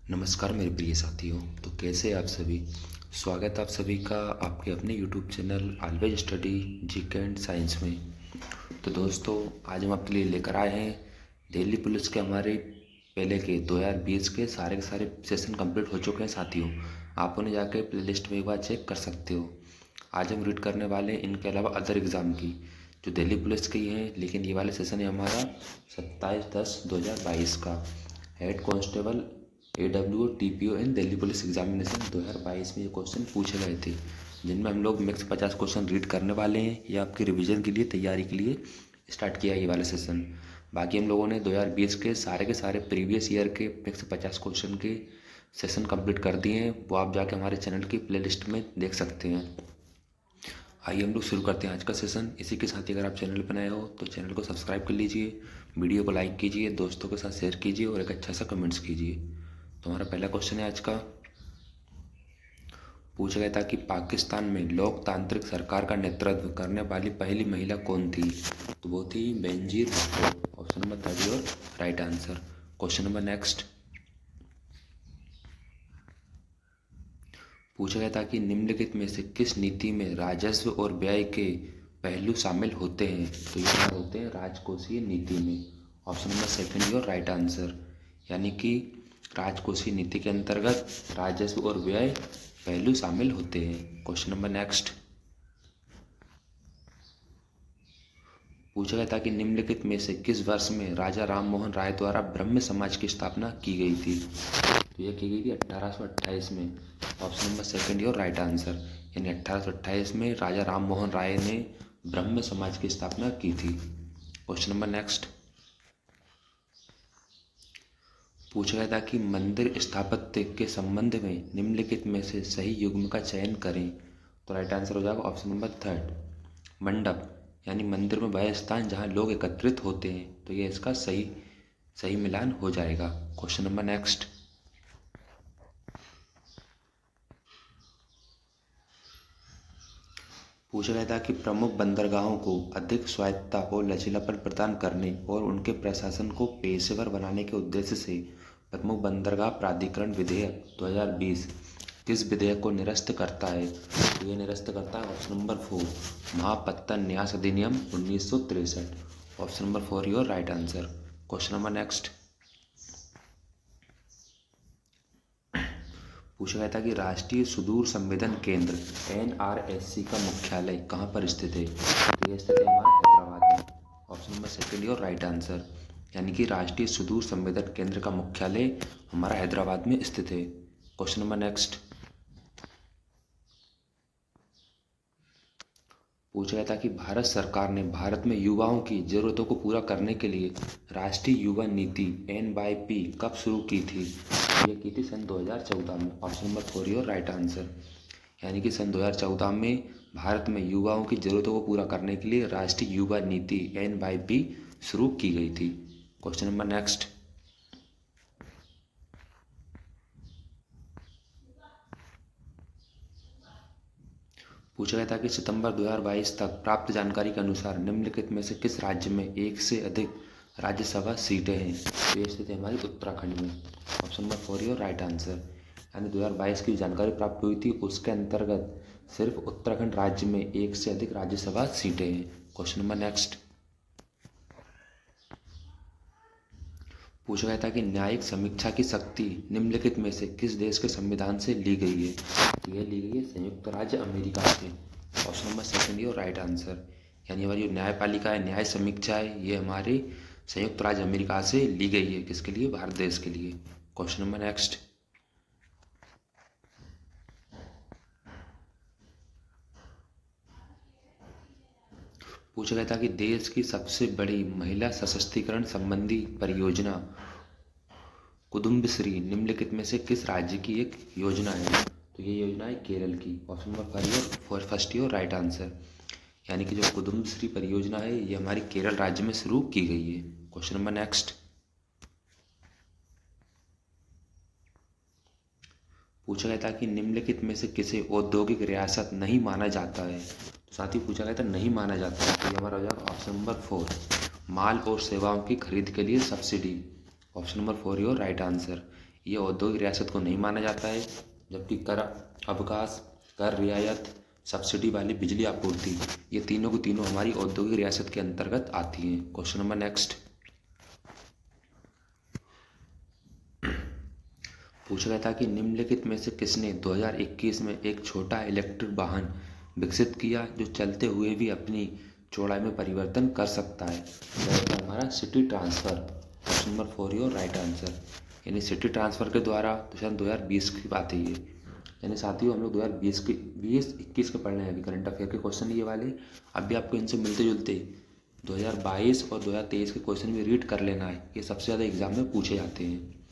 नमस्कार मेरे प्रिय साथियों। तो कैसे आप सभी। स्वागत है आप सभी का आपके अपने YouTube channel always study GK and science में। तो दोस्तों, आज हम आपके लिए लेकर आए हैं दिल्ली पुलिस के हमारे पहले के 2020 के सारे सेशन कंप्लीट हो चुके हैं साथियों। आप उन्हें जाकर प्लेलिस्ट में एक बार चेक कर सकते हो। आज हम रीड करने वाले हैं इनके अलावा अदर एग्ज़ाम की जो दिल्ली पुलिस की हैं, लेकिन ये वाले सेशन है हमारा 27/10/2022 का। हेड कांस्टेबल AWO TPO इन दिल्ली पुलिस एग्जामिनेशन 2022 में ये क्वेश्चन पूछे गए थे, जिनमें हम लोग मिक्स 50 क्वेश्चन रीड करने वाले हैं। ये आपके रिवीजन के लिए, तैयारी के लिए स्टार्ट किया है ये वाला सेशन। बाकी हम लोगों ने 2020 के सारे प्रीवियस ईयर के मिक्स 50 क्वेश्चन के सेशन कंप्लीट कर दिए हैं। वो आप जाके हमारे चैनल की प्लेलिस्ट में देख सकते हैं। आइए हम लोग शुरू करते हैं आज का सेशन। इसी के साथ ही अगर आप चैनल पर नए हो तो चैनल को सब्सक्राइब कर लीजिए, वीडियो को लाइक कीजिए, दोस्तों के साथ शेयर कीजिए और एक अच्छा सा कमेंट्स कीजिए। तो हमारा पहला क्वेश्चन है आज का। पूछा गया था कि पाकिस्तान में लोकतांत्रिक सरकार का नेतृत्व करने वाली पहली महिला कौन थी। तो वो थी बेनजीर भुट्टो। ऑप्शन नंबर 3 और right answer. Question number next. पूछा गया था कि निम्नलिखित में से किस नीति में राजस्व और व्यय के पहलू शामिल होते हैं। तो ये होते हैं राजकोषीय नीति में। ऑप्शन नंबर 2 और राइट आंसर। यानी कि राजकोषीय नीति के अंतर्गत राजस्व और व्यय पहलू शामिल होते हैं। Question number next. पूछा गया था कि निम्नलिखित में से किस वर्ष में राजा राम मोहन राय द्वारा ब्रह्म समाज की स्थापना की गई थी। तो यह की गई थी 1828 में। ऑप्शन नंबर 2 और राइट आंसर। यानी 1828 में राजा राम मोहन राय ने ब्रह्म समाज की स्थापना की थी। Question number next. पूछा गया था कि मंदिर स्थापत्य के संबंध में निम्नलिखित में से सही युग्म का चयन करें। तो राइट आंसर हो जाएगा ऑप्शन नंबर 3 मंडप। यानी मंदिर में वह स्थान जहाँ लोग एकत्रित होते हैं। तो ये इसका सही मिलान हो जाएगा। Question number next. पूछा गया था कि प्रमुख बंदरगाहों को अधिक स्वायत्तता और लचीलापन प्रदान करने और उनके प्रशासन को पेशेवर बनाने के उद्देश्य से प्रमुख बंदरगाह प्राधिकरण विधेयक 2020 किस विधेयक को निरस्त करता है। तो ये निरस्त करता है ऑप्शन नंबर 4 महापत्तन न्यास अधिनियम 1963। Option number 4 your right answer. Question number next. पूछा गया था कि राष्ट्रीय सुदूर संवेदन केंद्र NRSC का मुख्यालय कहाँ पर स्थित है। तो ये स्थित है हमारा हैदराबाद में। ऑप्शन नंबर 2 और राइट आंसर। यानी कि राष्ट्रीय सुदूर संवेदन केंद्र का मुख्यालय हमारा हैदराबाद में स्थित है। Question number next. पूछा गया था कि भारत सरकार ने भारत में युवाओं की जरूरतों को पूरा करने के लिए राष्ट्रीय युवा नीति NYP कब शुरू की थी। ये की थी सन 2014 में। ऑप्शन नंबर 4 और राइट आंसर। यानी कि सन 2014 में भारत में युवाओं की जरूरतों को पूरा करने के लिए राष्ट्रीय युवा नीति NYP शुरू की गई थी। Question number next. पूछा गया था कि सितंबर 2022 तक प्राप्त जानकारी के अनुसार निम्नलिखित में से किस राज्य में एक से अधिक राज्यसभा सीटें हैं। तो ये स्थित है हमारी उत्तराखंड में। ऑप्शन नंबर 4 और राइट आंसर। यानी 2022 की जानकारी प्राप्त हुई थी उसके अंतर्गत सिर्फ उत्तराखंड राज्य में एक से अधिक राज्यसभा सीटें हैं। Question number next. पूछा गया था कि न्यायिक समीक्षा की शक्ति निम्नलिखित में से किस देश के संविधान से ली गई है। तो यह ली गई है संयुक्त राज्य अमेरिका से। ऑप्शन नंबर 2 और राइट आंसर। यानी हमारी जो न्यायपालिका है, न्याय समीक्षा है, ये हमारे संयुक्त राज्य अमेरिका से ली गई है। किसके लिए? भारत देश के लिए। Question number next. पूछा गया था कि देश की सबसे बड़ी महिला सशक्तिकरण संबंधी परियोजना कुदुम्बश्री निम्नलिखित में से किस राज्य की एक योजना है। तो ये योजना है केरल की। ऑप्शन नंबर 5 और राइट आंसर। यानी कि जो कुदुम्बश्री परियोजना है ये हमारी केरल राज्य में शुरू की गई है। Question number next. पूछा गया था कि निम्नलिखित में से किसे औद्योगिक रियासत नहीं माना जाता है। तो साथ ही पूछा गया था नहीं माना जाता है। तो ये हमारा हो जाएगा ऑप्शन नंबर 4 माल और सेवाओं की खरीद के लिए subsidy. Option number 4 your right answer. ये औद्योगिक रियासत को नहीं माना जाता है। जबकि कर अवकाश, कर रियायत, सब्सिडी वाली बिजली आपूर्ति, ये तीनों की तीनों हमारी औद्योगिक रियासत के अंतर्गत आती हैं। क्वेश्चन नंबर नेक्स्ट पूछा गया था कि निम्नलिखित में से किसने 2021 में एक छोटा इलेक्ट्रिक वाहन विकसित किया जो चलते हुए भी अपनी चौड़ाई में परिवर्तन कर सकता है। तो हमारा city transfer. Option number 4 your right answer. यानी सिटी ट्रांसफ़र के द्वारा तो शायद 2020 की बात है ये। यानी साथियों हम लोग 2021 के पढ़ रहे हैं अभी करंट अफेयर के क्वेश्चन ये वाले। अभी आपको इनसे मिलते जुलते 2022 और 2023 के क्वेश्चन भी रीड कर लेना है। ये सबसे ज़्यादा एग्जाम में पूछे जाते हैं।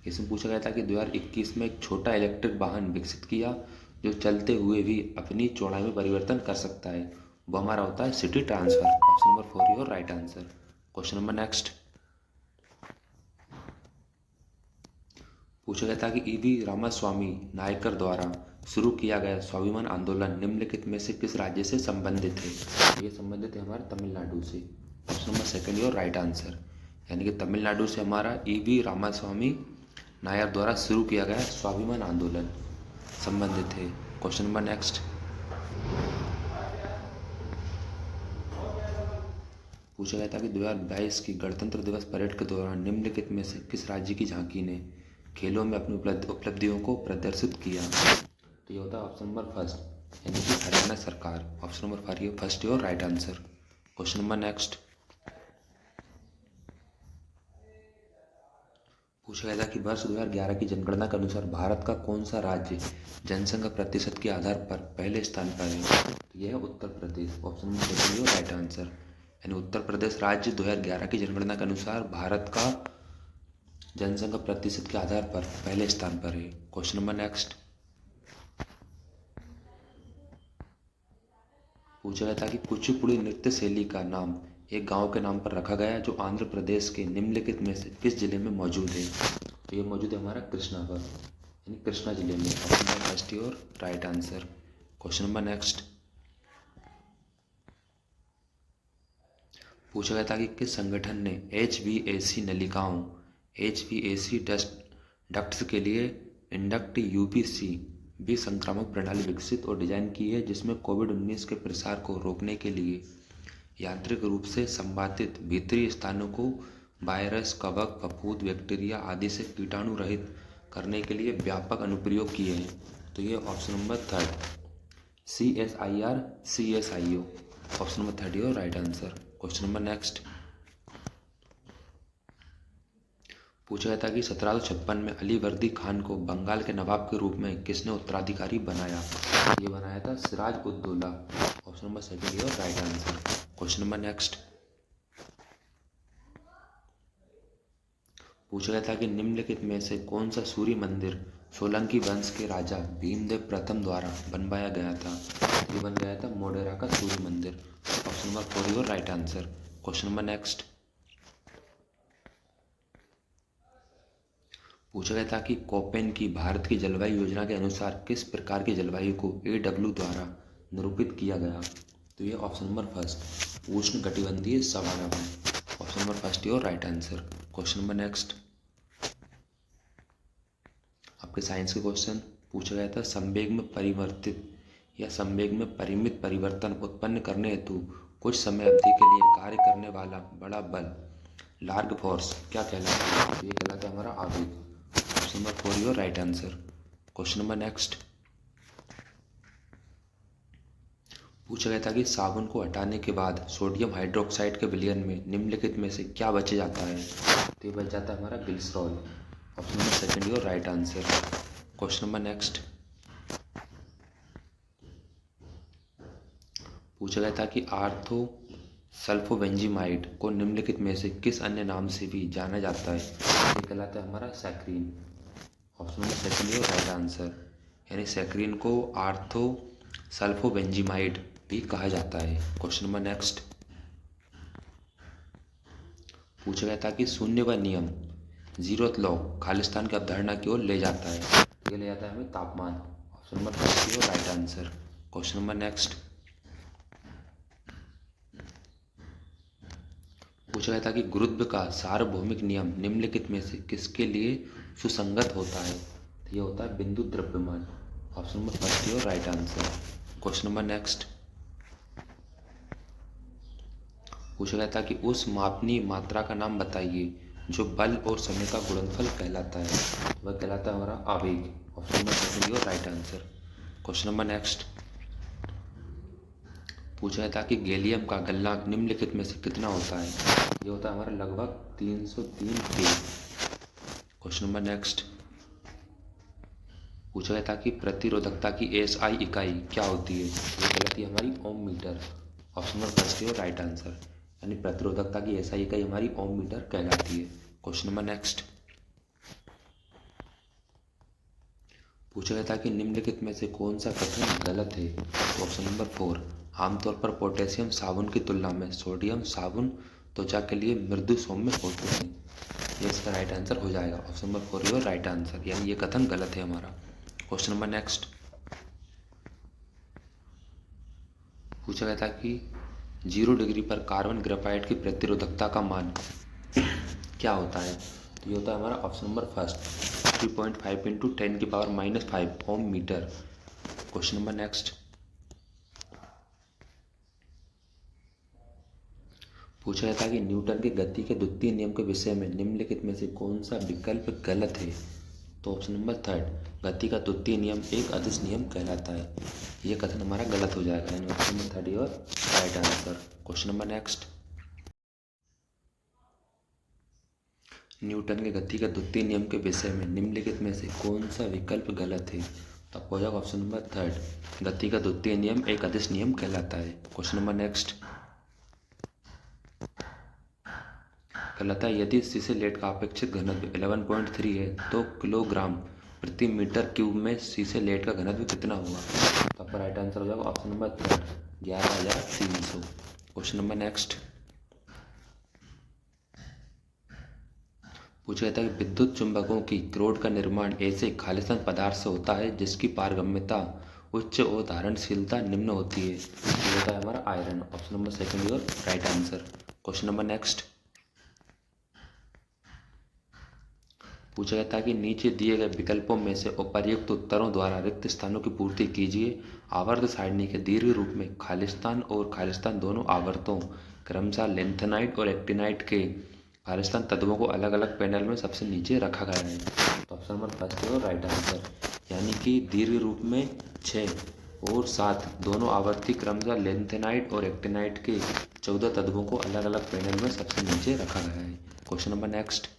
इसमें पूछा गया था कि 2021 में एक छोटा इलेक्ट्रिक वाहन विकसित किया जो चलते हुए भी अपनी चौड़ाई में परिवर्तन कर सकता है। वो हमारा होता है city transfer. Option number 4 your right answer. Question number next पूछा गया था कि ईवी रामास्वामी नायकर द्वारा शुरू किया गया स्वाभिमान आंदोलन निम्नलिखित में से किस राज्य से संबंधित है। ये संबंधित है हमारे तमिलनाडु से। Option number second your right answer. यानी कि तमिलनाडु से हमारा ईवी रामास्वामी नायर द्वारा शुरू किया गया स्वाभिमान आंदोलन संबंधित है। क्वेश्चन नंबर नेक्स्ट पूछा गया था कि 2022 की गणतंत्र दिवस परेड के दौरान निम्नलिखित में से किस राज्य की झांकी ने खेलों में अपनी उपलब्धियों को प्रदर्शित किया। तो ये होता है ऑप्शन नंबर फर्स्ट यानी कि हरियाणा सरकार। Option number first your right answer. Question number next पूछा गया था कि वर्ष 2011 की जनगणना के अनुसार भारत का कौन सा राज्य जनसंख्या प्रतिशत के आधार पर पहले स्थान पर है। तो यह है Uttar Pradesh. Option number second your right answer. यानी उत्तर प्रदेश राज्य 2011 की जनगणना के अनुसार भारत का जनसंख्या प्रतिशत के आधार पर पहले स्थान पर है। क्वेश्चन नंबर नेक्स्ट पूछा गया था कि कुचिपुड़ी नृत्य शैली का नाम एक गांव के नाम पर रखा गया जो आंध्र प्रदेश के निम्नलिखित में से किस जिले में मौजूद है। तो ये मौजूद है हमारा कृष्णा पर यानी कृष्णा जिले में। Option number first your right answer. Question number next पूछा गया था कि किस संगठन ने HVAC नलिकाओं HVAC डक्ट्स के लिए इंडक्ट UPC विसंक्रामक प्रणाली विकसित और डिजाइन की है जिसमें कोविड-19 के प्रसार को रोकने के लिए यांत्रिक रूप से संपादित भीतरी स्थानों को वायरस, कवक, फफूंद, बैक्टीरिया आदि से कीटाणु रहित करने के लिए व्यापक अनुप्रयोग किए हैं। तो ये option number third CSIR CSIO। Option number third your right answer. Question number next पूछा गया था कि 1756 में अलीवर्दी खान को बंगाल के नवाब के रूप में किसने उत्तराधिकारी बनाया। ये बनाया था Siraj ud Daula. Option number second your right answer. Question number next पूछा गया था कि निम्नलिखित में से कौन सा सूर्य मंदिर सोलंकी वंश के राजा भीमदेव प्रथम द्वारा बनवाया गया था। ये बन गया था मोढेरा का सूर्य मंदिर। Option number 4 your right answer. Question number next पूछा गया था कि कोपेन की भारत की जलवायु योजना के अनुसार किस प्रकार की जलवायु को AW द्वारा निरूपित किया गया। तो ये ऑप्शन नंबर फर्स्ट उष्ण कटिबंधीय सवाना वन। Option number first your right answer. Question number next आपके साइंस के क्वेश्चन पूछा गया था संवेग में परिवर्तित या संवेग में परिमित परिवर्तन उत्पन्न करने हेतु कुछ समय अवधि के लिए कार्य करने वाला बड़ा बल लार्ग फोर्स क्या कहलाता है। ये कहलाता है हमारा आवेग। Option number 4 your right answer. Question number next पूछा गया था कि साबुन को हटाने के बाद सोडियम हाइड्रोक्साइड के विलयन में निम्नलिखित में से क्या बच जाता है। तो ये बच जाता है हमारा glycerol. Option number second your right answer. Question number next पूछा गया था कि आर्थो सल्फोबेंजीमाइड को निम्नलिखित में से किस अन्य नाम से भी जाना जाता है। ये कहलाता है हमारा saccharin. Option number second your right answer. यानी सैक्रीन को आर्थो सल्फोबेंजीमाइड भी कहा जाता है। क्वेश्चन नंबर नेक्स्ट पूछा गया था कि शून्य व नियम जीरोथ लॉ खालिस्तान की अवधारणा की ओर ले जाता है। ये ले जाता है हमें तापमान। Option number first your right answer. Question number next पूछा गया था कि गुरुत्व का सार्वभौमिक नियम निम्नलिखित में से किसके लिए सुसंगत होता है? तो ये होता है बिंदु द्रव्यमान। Option number first your right answer. Question number next पूछा गया था कि उस मापनीय मात्रा का नाम बताइए जो बल और समय का गुणनफल कहलाता है। वह कहलाता है हमारा आवेग। Option number second your right answer. Question number next पूछा गया था कि गैलियम का गलनांक निम्नलिखित में से कितना होता है। ये होता है हमारा लगभग 303 के। क्वेश्चन नंबर नेक्स्ट पूछा गया था कि प्रतिरोधकता की एसआई इकाई क्या होती है। ये कहलाती है हमारी ohm metre. Option number first your right answer. यानी प्रतिरोधकता की एसआई इकाई हमारी ओम मीटर कहलाती है। क्वेश्चन नंबर नेक्स्ट पूछा गया था कि निम्नलिखित में से कौन सा कथन गलत है। ऑप्शन नंबर 4, आमतौर पर पोटेशियम साबुन की तुलना में सोडियम साबुन त्वचा के लिए मृदु सौम्य होते हैं। ये इसका राइट आंसर हो जाएगा। Option number 4 your right answer, यानी ये कथन गलत है हमारा। क्वेश्चन नंबर नेक्स्ट पूछा गया था कि 0 डिग्री पर कार्बन ग्रेफाइट की प्रतिरोधकता का मान क्या होता है। तो ये होता है हमारा ऑप्शन नंबर फर्स्ट 3.5 इंटू 10⁻⁵ ओम मीटर। क्वेश्चन नंबर नेक्स्ट पूछा गया था कि न्यूटन के गति के द्वितीय नियम के विषय में निम्नलिखित में से कौन सा विकल्प गलत है। तो ऑप्शन नंबर थर्ड, गति का द्वितीय नियम एक अदिश नियम कहलाता है। ये कथन हमारा गलत हो जाएगा, यानी option number third your right answer. Question number next Newton के गति का द्वितीय नियम के विषय में निम्नलिखित में से कौन सा विकल्प गलत है। तो आपको हो जाएगा ऑप्शन नंबर थर्ड, गति का द्वितीय नियम एक अदिश नियम कहलाता है। क्वेश्चन नंबर नेक्स्ट कहलाता है यदि शीशे लेड का अपेक्षित घनत्व 11.3 है तो किलोग्राम प्रति मीटर क्यूब में शीशे लेड का घनत्व कितना होगा। तो आपका राइट आंसर हो जाएगा option number third 11,300। Question number next पूछा जाता है कि विद्युत चुंबकों की क्रोड का निर्माण ऐसे खालिस्तान पदार्थ से होता है जिसकी पारगम्यता उच्च और धारणशीलता निम्न होती है। ये होता है हमारा iron. Option number second your right answer. Question number next पूछा गया था कि नीचे दिए गए विकल्पों में से उपर्युक्त उत्तरों द्वारा रिक्त स्थानों की पूर्ति कीजिए। आवर्त सारणी के दीर्घ रूप में खालिस्तान और खालिस्तान दोनों आवर्तों क्रमशः लेंथेनाइट और एक्टिनाइट के खालिस्तान तत्वों को अलग अलग पैनल में सबसे नीचे रखा गया है। तो ऑप्शन नंबर फर्स्ट है राइट आंसर, यानी कि दीर्घ रूप में 6 और 7 दोनों आवर्ती क्रमशः लेंथेनाइट और एक्टिनाइट के 14 तत्वों को अलग अलग पैनल में सबसे नीचे रखा गया है। क्वेश्चन नंबर नेक्स्ट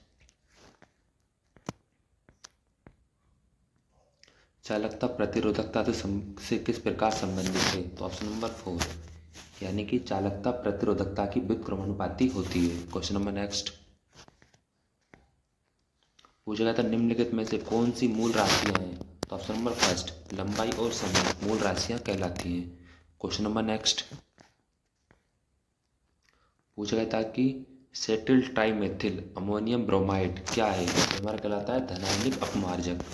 चालकता प्रतिरोधकता से किस प्रकार संबंधित है। तो ऑप्शन नंबर 4, यानी कि चालकता प्रतिरोधकता की व्युत्क्रमानुपाती होती है। क्वेश्चन नंबर नेक्स्ट पूछा गया था निम्नलिखित में से कौन सी मूल राशियां हैं। तो ऑप्शन नंबर फर्स्ट, लंबाई और समय मूल राशियां कहलाती हैं। क्वेश्चन नंबर नेक्स्ट पूछा गया था कि सेटिल ट्राइमेथिल अमोनियम ब्रोमाइड क्या है। हमारा कहलाता है धनायनिक अपमार्जक।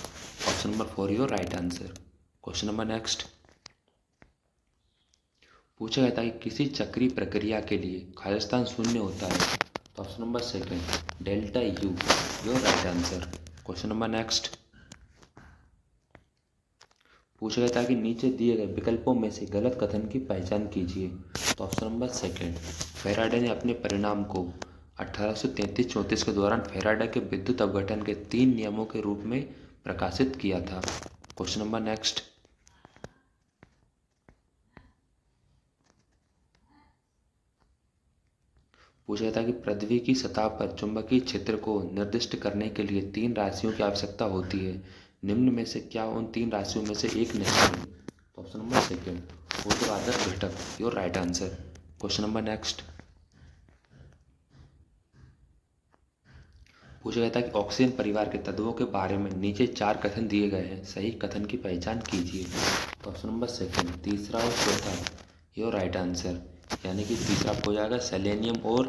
Option number 4 your right answer. Question number next पूछा गया था कि किसी चक्रीय प्रक्रिया के लिए खालिस्तान शून्य होता है। तो option number second delta U your right answer. Question number next पूछा गया था कि नीचे दिए गए विकल्पों में से गलत कथन की पहचान कीजिए। तो ऑप्शन नंबर सेकंड, फैराडे ने अपने परिणाम को 1833-34 के दौरान फैराडे के विद्युत अपघटन के 3 नियमों के रूप में प्रकाशित किया था। क्वेश्चन नंबर नेक्स्ट पूछा गया था कि पृथ्वी की सतह पर चुंबकीय क्षेत्र को निर्दिष्ट करने के लिए 3 राशियों की आवश्यकता होती है। निम्न में से क्या उन 3 राशियों में से एक नहीं है। तो ऑप्शन नंबर सेकंड ऊर्ध्वाधर घटक your right answer. Question number next पूछा गया था कि ऑक्सीजन परिवार के तत्वों के बारे में नीचे 4 कथन दिए गए हैं, सही कथन की पहचान कीजिए। तो ऑप्शन नंबर सेकंड तीसरा और चौथा योर राइट आंसर, यानी कि तीसरा हो जाएगा सेलेनियम और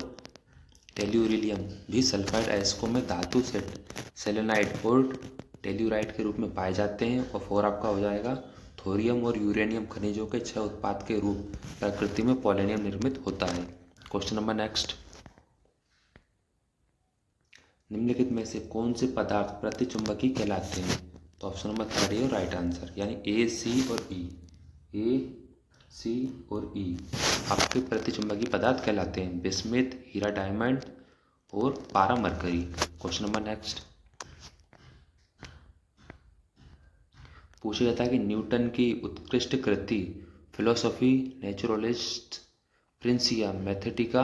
टेल्यूरिलियम भी सल्फाइड अयस्कों में धातु सेलेनाइड और टेल्यूराइड के रूप में पाए जाते हैं। और 4 आपका हो जाएगा थोरियम और यूरेनियम खनिजों के 6 उत्पाद के रूप प्रकृति में पोलेनियम निर्मित होता है। क्वेश्चन नंबर नेक्स्ट निम्नलिखित में से कौन से पदार्थ प्रतिचुंबकी कहलाते हैं? तो ऑप्शन नंबर 3 है राइट आंसर, यानी ए, सी और ई। ए, सी और ई आपके प्रतिचुंबकी पदार्थ कहलाते हैं। बिस्मिथ, हीरा डायमंड और पारा मरकरी। क्वेश्चन नंबर नेक्स्ट पूछा जाता है कि न्यूटन की उत्कृष्ट कृति फिलोसॉफी नेचुरलिस्ट प्रिंसिया मैथेटिका,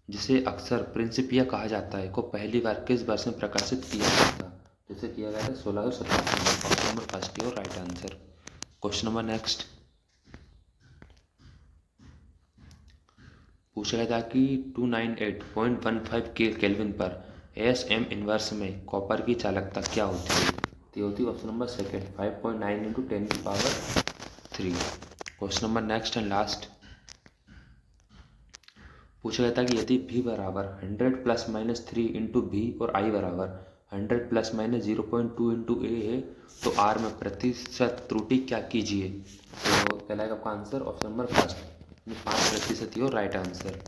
जिसे अक्सर प्रिंसिपिया कहा जाता है, को पहली बार किस वर्ष में प्रकाशित किया गया था? जिसे किया गया था 1687 में। ऑप्शन नंबर फर्स्ट और right answer. Question number next पूछा गया था कि 298.15 के केल्विन पर एस एम इनवर्स में कॉपर की चालकता क्या होती है? तो होती है option number second 5.9 into 10⁻3। Question number next and last पूछा गया था कि यदि v बराबर 100 ± 3 इंटू बी और i बराबर 100 ± 0.2 इंटू ए है तो r में प्रतिशत त्रुटि क्या कीजिए? तो कहलाएगा आपका आंसर ऑप्शन नंबर फर्स्ट 5% ही और राइट आंसर।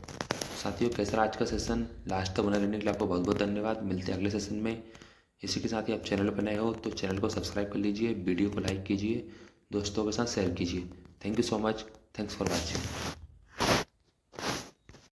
साथियों कैसा रहा आज का सेशन? लास्ट तक बने रहने के लिए आपको बहुत बहुत धन्यवाद। मिलते हैं अगले सेशन में। इसी के साथ ही आप चैनल पर नए हो तो चैनल को सब्सक्राइब कर लीजिए, वीडियो को लाइक कीजिए, दोस्तों के साथ शेयर कीजिए। Thank you so much. Thanks for watching.